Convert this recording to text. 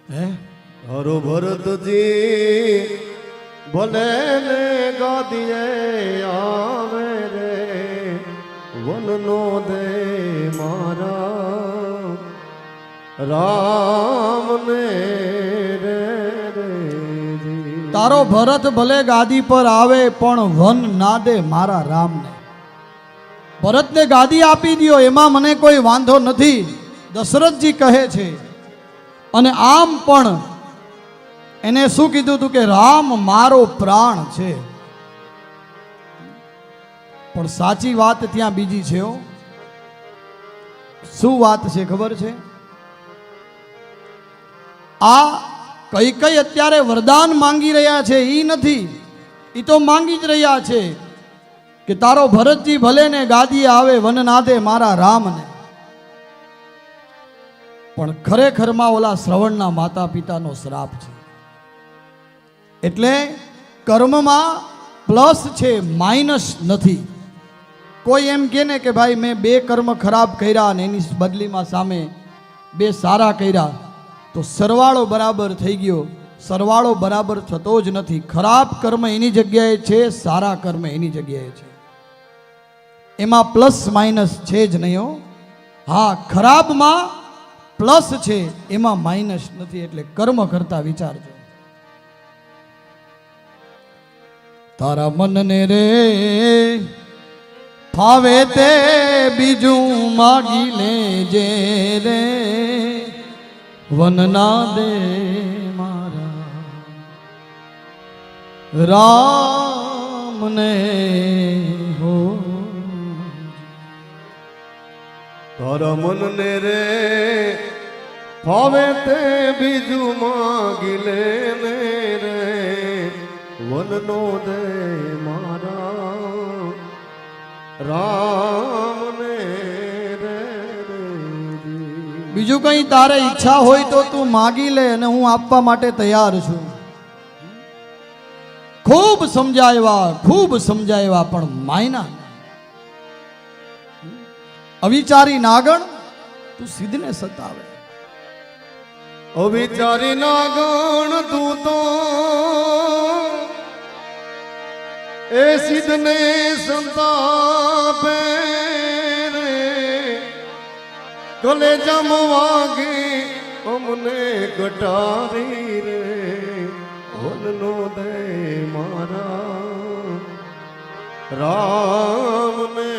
હે હરો ભરતજી ભલે ને ગાદીએ આવે રે વનનો દે મારા રામને રે તારો ભરત ભલે ગાદી પર આવે પણ વન ના દે મારા રામને. ભરતને ગાદી આપી દ્યો એમાં મને કોઈ વાંધો નથી, દશરથજી કહે છે. અને આમ પણ એને શું કીધું હતું કે રામ મારો પ્રાણ છે. પણ સાચી વાત ત્યાં બીજી છે. શું વાત છે ખબર છે? આ કઈ કઈ અત્યારે વરદાન માંગી રહ્યા છે એ નથી, એ તો માંગી જ રહ્યા છે કે તારો ભરતજી ભલે ને ગાદી આવે વન નાદે મારા રામને. પણ ખરેખરમાં ઓલા શ્રવણના માતા પિતાનો શ્રાપ છે. એટલે કર્મમાં પ્લસ છે, માઇનસ નથી. કોઈ એમ કહે ને કે ભાઈ મેં 2 કર્મ ખરાબ કર્યા અને એની બદલીમાં સામે 2 સારા કર્યા તો સરવાળો બરાબર થઈ ગયો. સરવાળો બરાબર થતો જ નથી. ખરાબ કર્મ એની જગ્યાએ છે, સારા કર્મ એની જગ્યાએ છે. એમાં પ્લસ માઇનસ છે જ નહીં. હા, ખરાબમાં પ્લસ છે, એમાં માઇનસ નથી. એટલે કર્મ કરતા વિચારજો. તારા મનને રે ફાવે તે બીજું માગી લેજે રે વન ના દે મારા રામને હો. તારા મનને રે ફાવે તે બીજું માગી લે ને રે વનનો દે મારા રામને રે. બીજું કંઈ તારે ઈચ્છા હોય તો તું માગી લે અને હું આપવા માટે તૈયાર છું. ખૂબ સમજાવ્યા પણ માયના. અવિચારી નાગણ તું સિદ્ધને સતાવે. અવિચારી નાગણ તું તો એ સિદ્ધને સંતાપે રે કલેજામ વાગે અમને ગટારી રે વનનો દે મારા રામને